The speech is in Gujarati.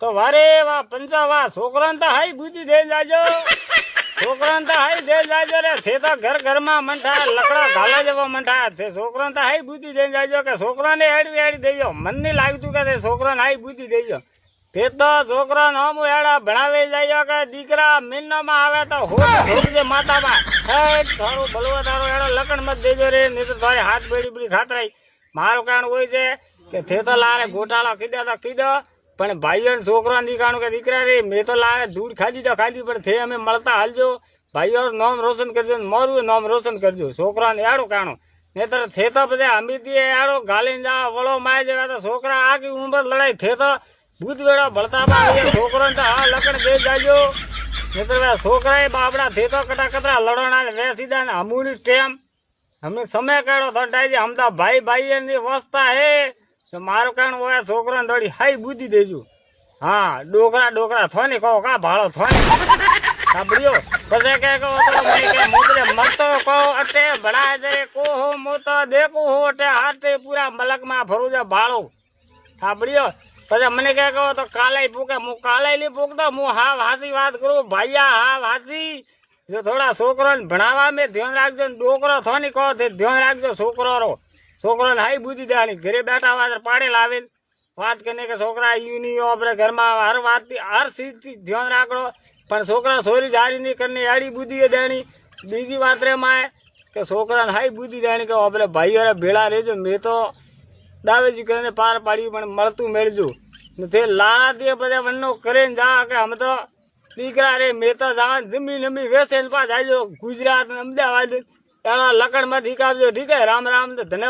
તો વારે વાહ પંચા વાહ છોકરાને તો હાઈ બુદ્ધિ દઈ જાજો, છોકરાને તો હાઈ દઈ જાજો રે. તે તો ઘર ઘરમાં મંઠા લકડા ઘાલા જેવા મંઠા તે છોકરાને તો હાઈ બુદ્ધિ દઈ જાજો કે છોકરાને હેડવી હેડી દેજો. મન નહીં લાગતું કે તે છોકરાને હાઈ બુદ્ધિ દેજો. તે તો છોકરાને હમું હેડા ભણાવી જાય કે દીકરા મિન્નામાં આવે તો હોજે માતામાં હે તારું બલવા તારો હેડો લકડ મત દેજો રે, નહીં તો તારી હાથ બેડી બધી ખાતરાઈ. મારું કારણ હોય છે કે તે તો લારે ગોટાળા કીધા તો કીધો, પણ ભાઈઓ ને છોકરા નીકાણું કે દીકરા રે મેં તો લારે ધૂળ ખાધી તો ખાધી, પણ તે અમે મળતા હાલજો. ભાઈઓ નામ રોશન કરજો, મારું નામ રોશન કરજો. છોકરાને એડો કાણો નહીતર તે તો બધા અમીતી એડો ગાલીને જા વળો માય જેવા તો છોકરા આખી ઉંમર લડાઈ તે તો ભૂત વેળો ભળતા છોકરાને તો હા લકડ દે જાજો. નહીતર છોકરા બાપડા તે તો કટા કટા લડણા ને વેસીદા ને હમુની ટેમ અમે સમય કાઢો થટાઈ જાય. હમતા ભાઈ ભાઈ ની વસ્તા હે તો મારું કારણ હોય છોકરાને થોડી હાઈ બુદ્ધિ દેજો. હા ડોકરા ડોકરા થોની કહો કા ભાડો થોની સાંભળ્યો પછી કે કહો તો મોકલે મતો કહો અટે ભડા દે કો હો મોતો દેખું હો અટે હાથે પૂરા મલકમાં ફરું છે ભાડો સાંભળ્યો. પછી મને કહે કહો તો કાલે પૂકે હું કાલે નહીં પૂકતો હું હા હાસી વાત કરું ભાઈયા હા હાસી. જો થોડા છોકરાને ભણાવવા મેં ધ્યાન રાખજો ને ડોકરો થોની કહો તે ધ્યાન રાખજો. છોકરોને હાઈ બુદ્ધિ દેવાની. ઘરે બેઠા વાત પાડે લાવીને વાત કરીને કે છોકરા યુની આપણે ઘરમાં હર વાતથી હર ચીજથી ધ્યાન રાખો, પણ છોકરા ચોરી જારી નહીં કરીને એડી બુદ્ધિ દેણી. બીજી વાત રે માય કે છોકરાને હાઈ બુદ્ધિ દેણી કે આપણે ભાઈઓ ભેળા રહેજો. મેં તો દાવેજી કરીને પાર પાડ્યું પણ મળતું મેળજો તે લારાથી બધા વનનો કરીને જા કે અમે તો દીકરા રે મેં તો જવા જમીન અમી વેચે પાછ આવજો ગુજરાત ને અમદાવાદ એના લકડમાં ઠીક આવજો. ઠીક હે રામ રામ ધન્યવાદ.